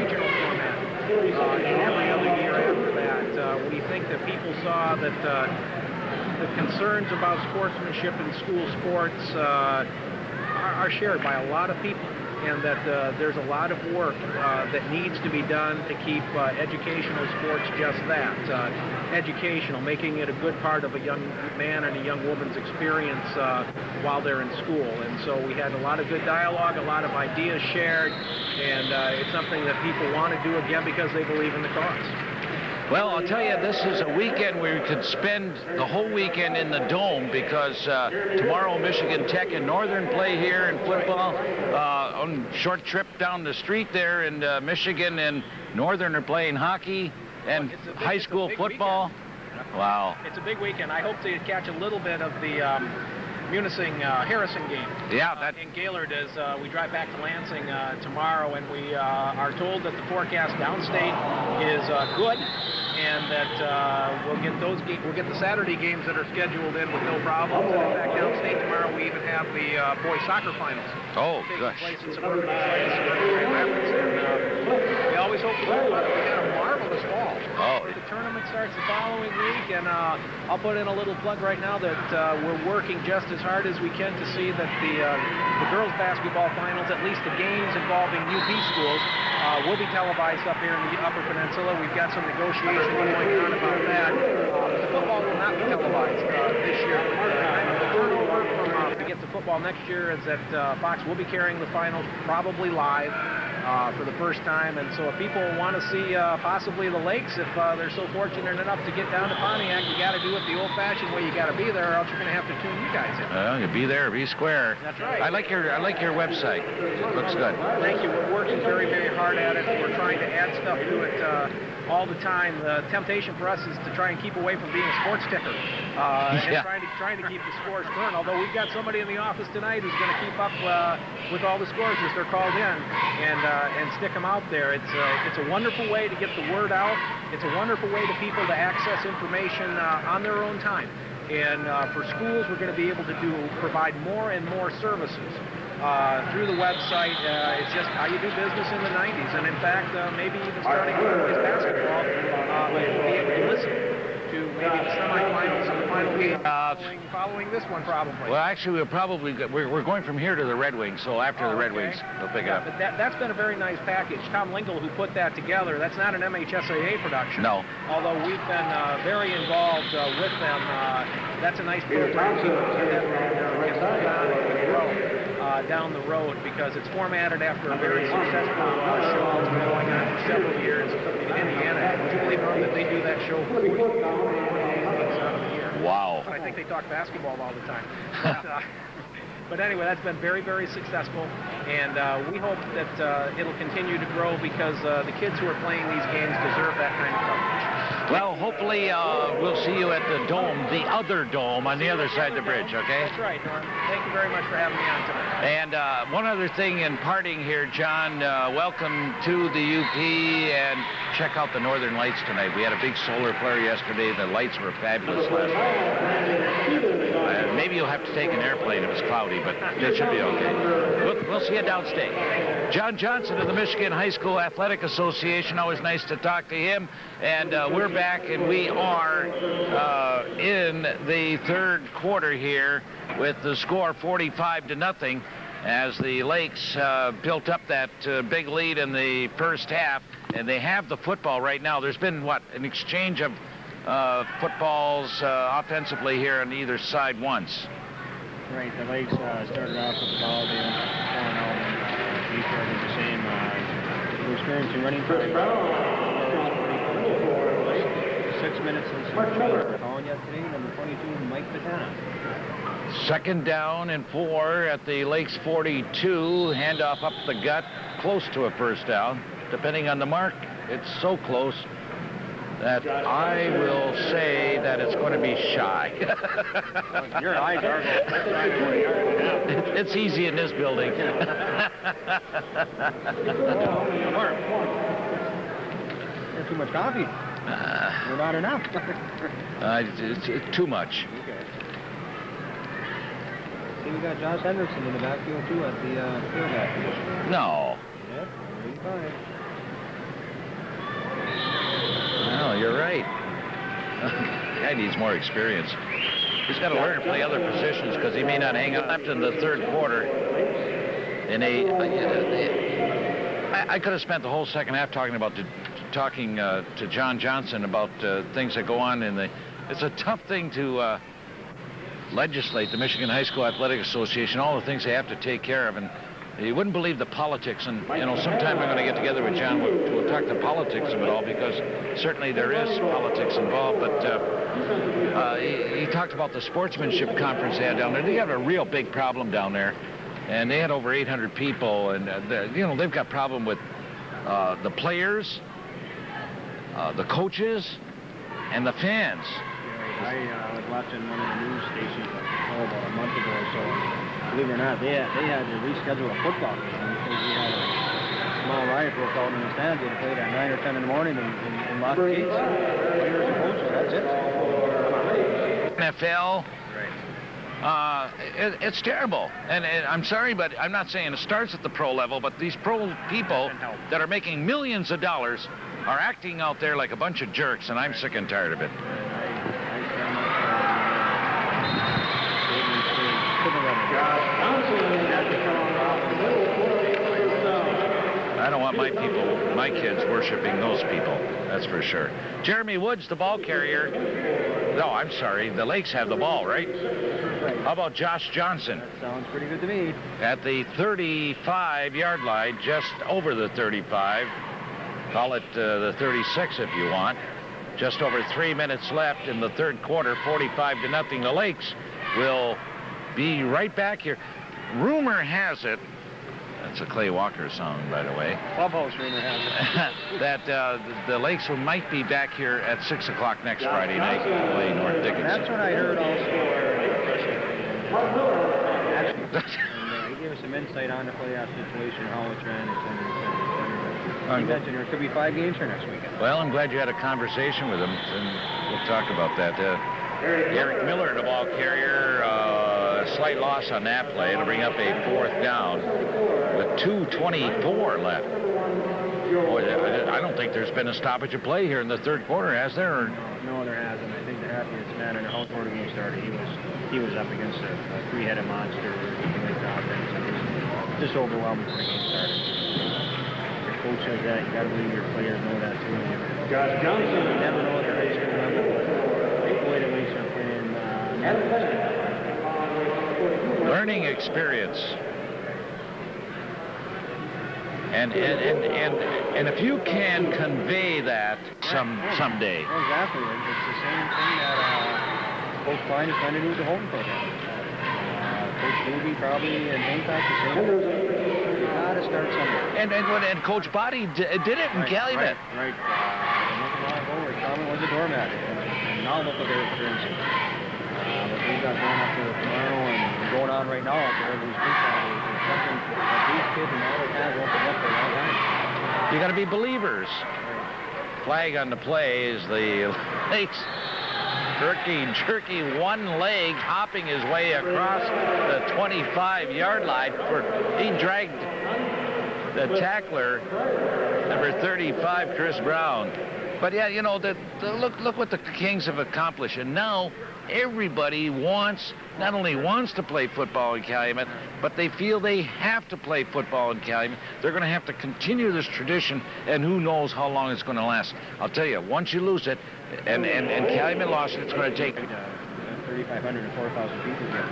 regional format and every other year after that. We think that people saw that the concerns about sportsmanship in school sports are shared by a lot of people, and that there's a lot of work that needs to be done to keep educational sports just that, educational, making it a good part of a young man and a young woman's experience while they're in school. And so we had a lot of good dialogue, a lot of ideas shared, and it's something that people want to do again because they believe in the cause. Well, I'll tell you, this is a weekend where you could spend the whole weekend in the Dome, because tomorrow Michigan Tech and Northern play here in football. On short trip down the street there, and Michigan and Northern are playing hockey and high school football. Weekend. Wow. It's a big weekend. I hope to catch a little bit of the Munising-Harrison game. Yeah, in Gaylord as we drive back to Lansing tomorrow, and we are told that the forecast downstate is good, and that we'll get the Saturday games that are scheduled in with no problems. And in fact, downstate tomorrow we even have the boys soccer finals. Oh, taking gosh. place in suburban Grand Rapids, and we always hope for good weather. We had a marvelous fall. Oh. The tournament starts the following week, and I'll put in a little plug right now that we're working just as hard as we can to see that the girls basketball finals, at least the games involving UP schools, will be televised up here in the Upper Peninsula. We've got some negotiations going on about that. The football will not be televised this year. The turnover from to get to football next year is that Fox will be carrying the finals probably live for the first time, and so if people want to see possibly the Lakes, if they're so fortunate enough to get down to Pontiac, you got to do it the old-fashioned way. You got to be there, or else you're going to have to tune you guys in. Well, you be there, be square. That's right. I like your website. It looks good. Thank you. We're working very, very hard at it. We're trying to add stuff to it all the time. The temptation for us is to try and keep away from being a sports ticker and trying to keep the scores current. Although we've got somebody in the office tonight who's going to keep up with all the scores as they're called in and stick them out there. It's a wonderful way to get the word out. It's a wonderful way to people to access information on their own time. And for schools, we're going to be able to provide more and more services through the website. It's just how you do business in the 90s. And in fact, maybe even starting with boys basketball, you'll be able to listen to maybe the semifinals and the final game following this one probably. Well, actually, we're going from here to the Red Wings, so after the Red Wings, they'll pick it up. But that's been a very nice package. Tom Lingle, who put that together, that's not an MHSAA production. No. Although we've been very involved with them. That's a nice program to get down the road, because it's formatted after a very successful show that's been going on for several years in Indiana. Would you believe that they do that show 40 days out of the year? Wow. But I think they talk basketball all the time. But anyway, that's been very, very successful, and we hope that it'll continue to grow because the kids who are playing these games deserve that kind of coverage. Well, hopefully we'll see you at the dome, the other dome on the other side of the bridge, okay? That's right, Norm. Thank you very much for having me on tonight. And one other thing in parting here, John, welcome to the UP, and check out the Northern Lights tonight. We had a big solar flare yesterday. The lights were fabulous last night. Maybe you'll have to take an airplane if it's cloudy, but that should be okay. We'll see you downstate. John Johnson of the Michigan High School Athletic Association. Always nice to talk to him. And we're back, and we are in the third quarter here with the score 45-0 as the Lakes built up that big lead in the first half, and they have the football right now. There's been, what, an exchange of footballs offensively here on either side once. Right, the Lakes started off with the ball being thrown out, and DeTour did the same. We're experiencing running time. 6 minutes since the calling yesterday, number 22, Mike Baton. Second down and 4 at the Lakes 42. Handoff up the gut, close to a first down. Depending on the mark, it's so close that I will say that it's going to be shy. Your eyes are going. It's easy in this building. There's too much coffee. You're not enough. It's too much. Okay. See, we got Josh Henderson in the backfield, too, at the field back position. No. Yep, 35. No, you're right. Guy needs more experience. He's got to learn to play other positions because he may not hang up left in the third quarter. And I could have spent the whole second half talking to John Johnson about things that go on in the. It's a tough thing to legislate, the Michigan High School Athletic Association, all the things they have to take care of, and you wouldn't believe the politics. And you know, sometime I'm going to get together with John. We'll talk the politics of it all, because certainly there is politics involved. But he talked about the sportsmanship conference they had down there. They have a real big problem down there, and they had over 800 people, and you know, they've got problem with the players, the coaches, and the fans. I was watching one of the news stations about a month ago or so. Believe it or not, they had to reschedule a football game because we had a small riot broke out in the stands. They played at 9 or 10 in the morning in locked gates. Players and coaches, that's it. NFL. Right. It's terrible, and I'm sorry, but I'm not saying it starts at the pro level, but these pro people that are making millions of dollars are acting out there like a bunch of jerks, and I'm sick and tired of it. I don't want my kids worshiping those people, that's for sure. Jeremy Woods, the ball carrier. No, I'm sorry, the Lakes have the ball, right? How about Josh Johnson? That sounds pretty good to me. At the 35-yard line, just over the 35. Call it the 36 if you want. Just over 3 minutes left in the third quarter, 45-0. The Lakes will be right back here. Rumor has it, that's a Clay Walker song, by the way. Clubhouse rumor has it. that the Lakes might be back here at 6 o'clock next Friday night to play North Dickinson. That's what I heard also. And he gave us some insight on the playoff situation, how it's ran, etc. He mentioned there could be 5 games here next weekend. Well, I'm glad you had a conversation with him, and we'll talk about that. Eric Miller, the ball carrier, slight loss on that play. It'll bring up a fourth down with 2:24 left. Boy, I don't think there's been a stoppage of play here in the third quarter, has there? Or? No, there hasn't. I think the happiest man in the whole quarter game started. He was up against a three-headed monster. Like the offense. It was just overwhelming when the game started. Your coach says that. You got to believe your players know that too. Josh Johnson. You never know at the high school level. The way the Lakes are playing. Learning experience. And if you can convey that someday. Well, exactly. It's the same thing that Coach Klein is trying to do with the Holden program. Coach Doobie probably and Hancock the same. You gotta start somewhere. And Coach Body did it in Calumet. Right. Calumet was a doormat. And now look what they're experiencing. What we've got going up there tomorrow and going on right now up there, these big guys, it's something that these kids and all their guys won't forget for a long time. You got to be believers. Flag on the play is the Lakes. Jerky one leg hopping his way across the 25-yard line. He dragged the tackler, number 35, Chris Brown. But yeah, you know, look what the Kings have accomplished. And now everybody not only wants to play football in Calumet, but they feel they have to play football in Calumet. They're going to have to continue this tradition, and who knows how long it's going to last. I'll tell you, once you lose it, and Calumet lost it, it's going to take 3,500 to 4,000 people here.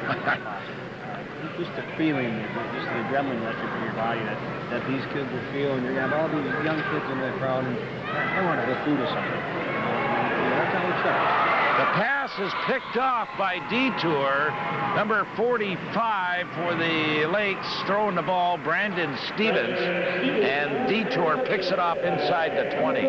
Just the feeling, just the adrenaline rushing through your body that these kids will feel, and you're going to have all these young kids in the crowd, and I want to go through to something. That's how it starts. The pass is picked off by DeTour, number 45 for the Lakes, throwing the ball, Brandon Stevens, and DeTour picks it off inside the 20.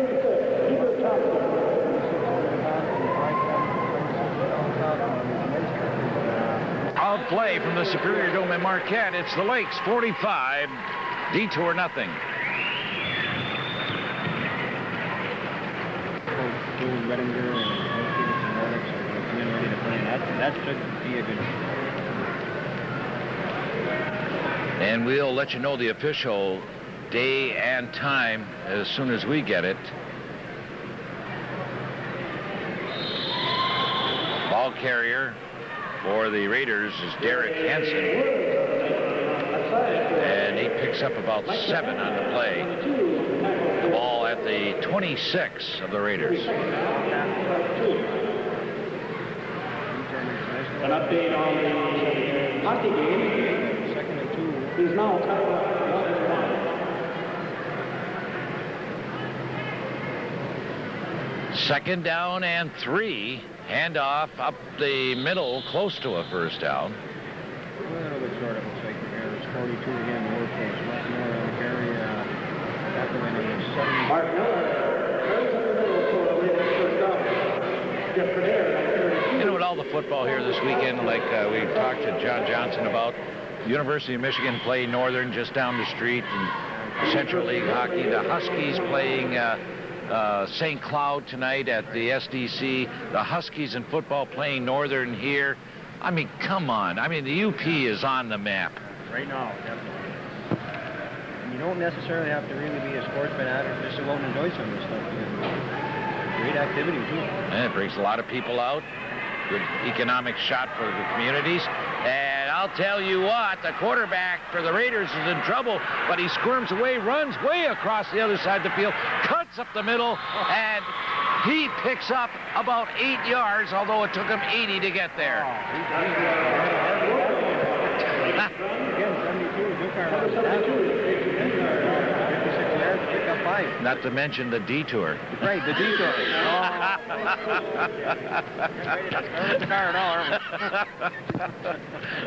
Outplay from the Superior Dome in Marquette. It's the Lakes 45, DeTour nothing. That should be a good. And we'll let you know the official day and time as soon as we get it. Ball carrier for the Raiders is Derek Henson. And he picks up about 7 on the play. The ball at the 26 of the Raiders. An update on the hockey game. 2nd and 2. He's now tied up 1-1. Second down and 3. Handoff up the middle, close to a first down. A little bit short of a second here. It's 42 again. The work force. Much more on the carry. Back away number 7. Mark Miller carries up the middle for the latest first down. Jeff Credere. You know, with all the football here this weekend, like we talked to John Johnson about, University of Michigan play Northern just down the street, and Central League hockey. The Huskies playing St. Cloud tonight at the SDC. The Huskies in football playing Northern here. I mean, come on. I mean, the UP is on the map. Right now, definitely. And you don't necessarily have to really be a sportsman addict just to go and enjoy some of this stuff. Great activity, too. And it brings a lot of people out. Good economic shot for the communities. And I'll tell you what, the quarterback for the Raiders is in trouble, but he squirms away, runs way across the other side of the field, cuts up the middle, and he picks up about 8 yards, although it took him 80 to get there. Not to mention the DeTour. Right, the DeTour.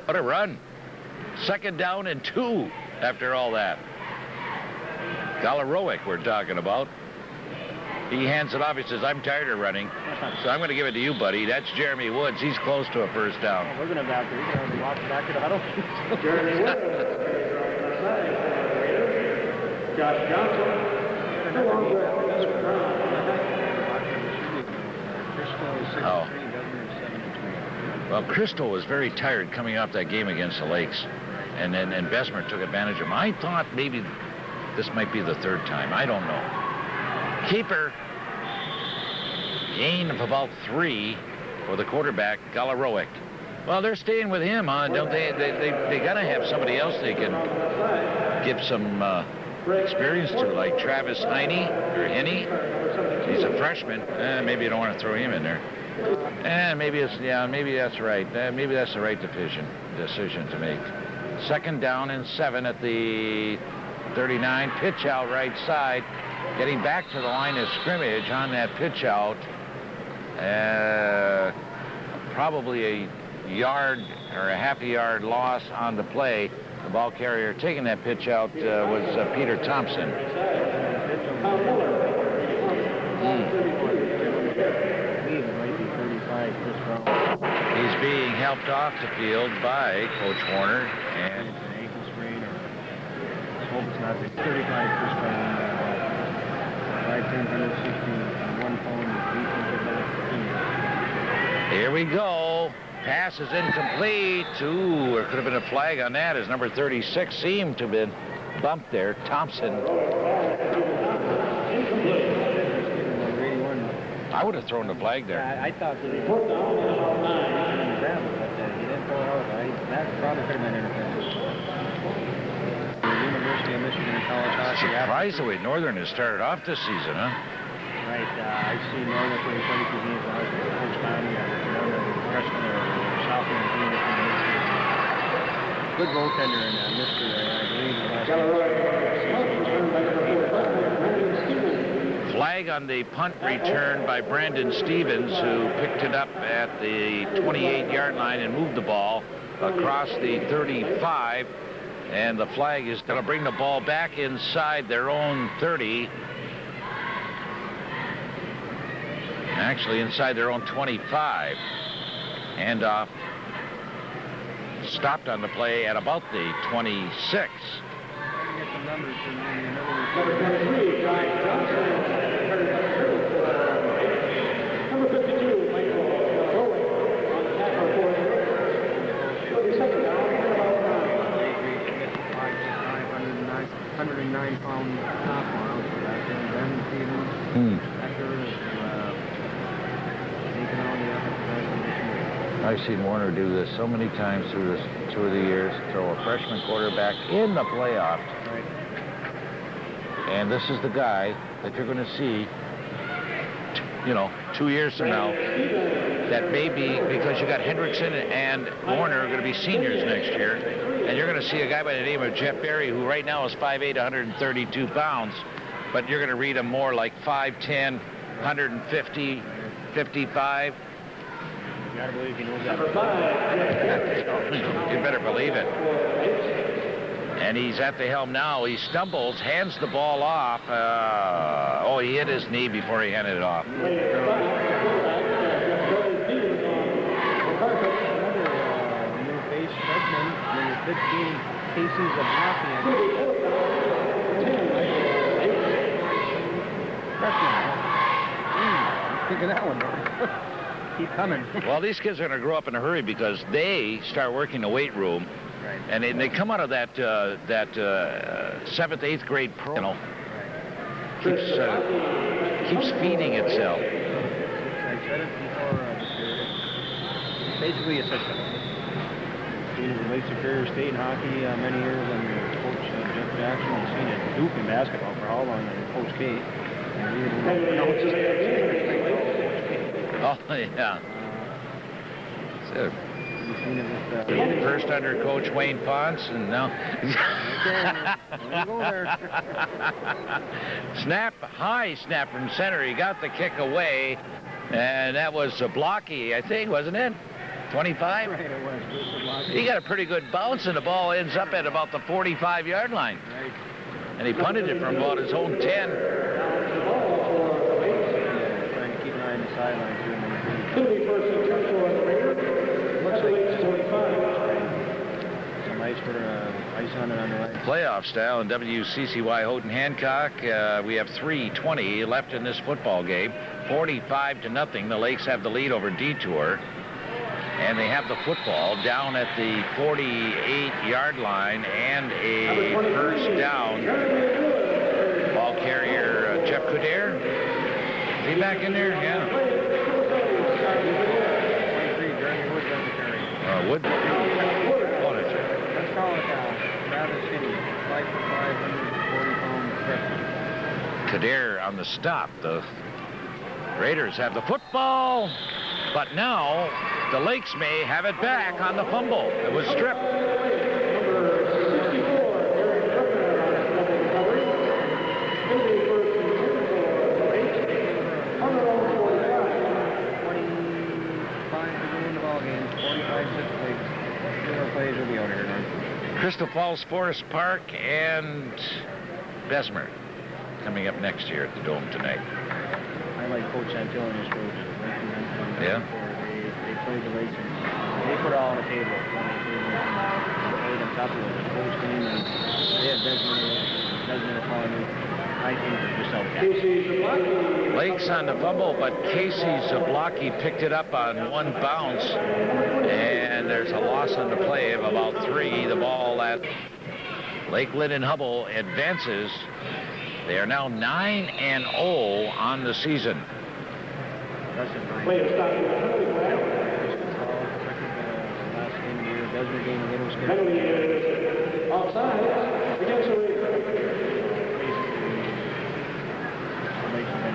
What a run. Second down and 2 after all that. Galarowick we're talking about. He hands it off. He says, I'm tired of running, so I'm going to give it to you, buddy. That's Jeremy Woods. He's close to a first down. We're going to back there. We're going to walk back to the huddle. Jeremy Woods. Josh Johnson. Oh. Well, Crystal was very tired coming off that game against the Lakes, and Bessemer took advantage of him. I thought maybe this might be the third time. I don't know. Keeper, gain of about 3 for the quarterback, Galarowick. Well, they're staying with him, huh? Don't they? They got to have somebody else they can give some experience to, like Travis Heine or Henney. He's a freshman. Maybe you don't want to throw him in there. Maybe that's right. Maybe that's the right decision to make. Second down and 7 at the 39. Pitch out right side. Getting back to the line of scrimmage on that pitch out. Probably a yard or a half a yard loss on the play. The ball carrier taking that pitch out was Peter Thompson. He's being helped off the field by Coach Warner, and it's an ankle sprain, or let's hope it's not the 35 first round, 5, 10, 160, 1 pound, 18. Here we go. Pass is incomplete. Ooh, there could have been a flag on that, as number 36 seemed to have been bumped there. Thompson. I would have thrown the flag there. I thought that he didn't throw it out. That probably could have been interference. The University of Michigan College Hockey. Surprised the way Northern has started off this season, huh? Right. I've seen Northern play quite a few games. I was Coach Tommy, freshman or sophomore junior. Good goaltender and Mr. I believe the last Flag on the punt return by Brandon Stevens, who picked it up at the 28-yard line and moved the ball across the 35. And the flag is going to bring the ball back inside their own 30. Actually, inside their own 25. And stopped on the play at about the 26. Number 52, Michael Bowen on tackle for 32nd down. 109-pound sophomore for that. Ben Stevens. After taking on the offensive. I've seen Warner do this so many times through the years, throw a freshman quarterback in the playoffs. Right. And this is the guy that you're going to see, 2 years from now, that maybe, because you got Hendrickson and Warner are going to be seniors next year, and you're going to see a guy by the name of Jeff Berry, who right now is 5'8", 132 pounds, but you're going to read him more like 5'10", 150, 55. You gotta believe he knows that. You better believe it. And he's at the helm now. He stumbles, hands the ball off. He hit his knee before he handed it off. Another new face freshman, number 15, Casey's of Lafayette. Freshman. Think of that one. Keep coming. Well, these kids are going to grow up in a hurry because they start working the weight room. Right. And they come out of that 7th, 8th grade program. Keeps feeding itself. I said it before. Basically a system. Seen as a late Superior State in hockey many years, and Coach Jeff Jackson, and seen at Duke in basketball for how long, and Coach K. Oh, yeah. So, first under Coach Wayne Ponce, and now... High snap from center. He got the kick away, and that was Blocky, I think, wasn't it? 25? Right, it was. He got a pretty good bounce, and the ball ends up at about the 45-yard line. Right. And he punted it from about his own 10. Trying to keep an eye on the sideline, too. Looks like it's 45. Some ice for ice on it on the right. Playoff style in WCCY Houghton Hancock. We have 3:20 left in this football game. 45-0. The Lakes have the lead over DeTour. And they have the football down at the 48-yard line and a first down. Ball carrier Jeff Kuder. Is he back in there? Yeah. 23, Jeremy Wood does the carry. Wood. Let's call it rather skinny. 5'5", 140-pound freshman. Kuder on the stop. The Raiders have the football, but now the Lakes may have it back on the fumble. It was stripped. Falls Forest Park and Bessemer coming up next year at the Dome tonight. I like Coach Antonio's coach. Yeah? They played the Lakes and they put it all on the table. When they played on top of it, the coach team, and they had Desmond upon me. I think they're just outcast. Lakes on the fumble, but Casey Zablocki picked it up on one bounce, and there's a loss on the play of about 3. The ball at Lake Linden Hubbell advances. They are now 9-0 on the season. Last game of the year, Desmond game a little scared. Offside against the Raiders.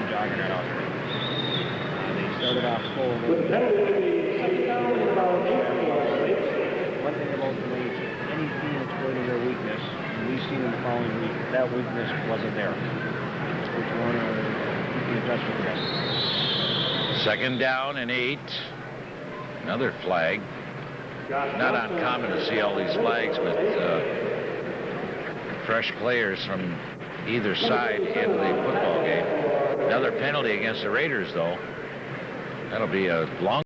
Jogging right off. They started off slow. With the penalty, second down and about 8 yards. One thing about the Lakes, any team exploiting their weakness, and we've seen in the following week, that weakness wasn't there. Which one you can adjust with the rest. Second down and 8. Another flag. Not uncommon to see all these flags with fresh players from either side into the football game. Another penalty against the Raiders, though. That'll be a long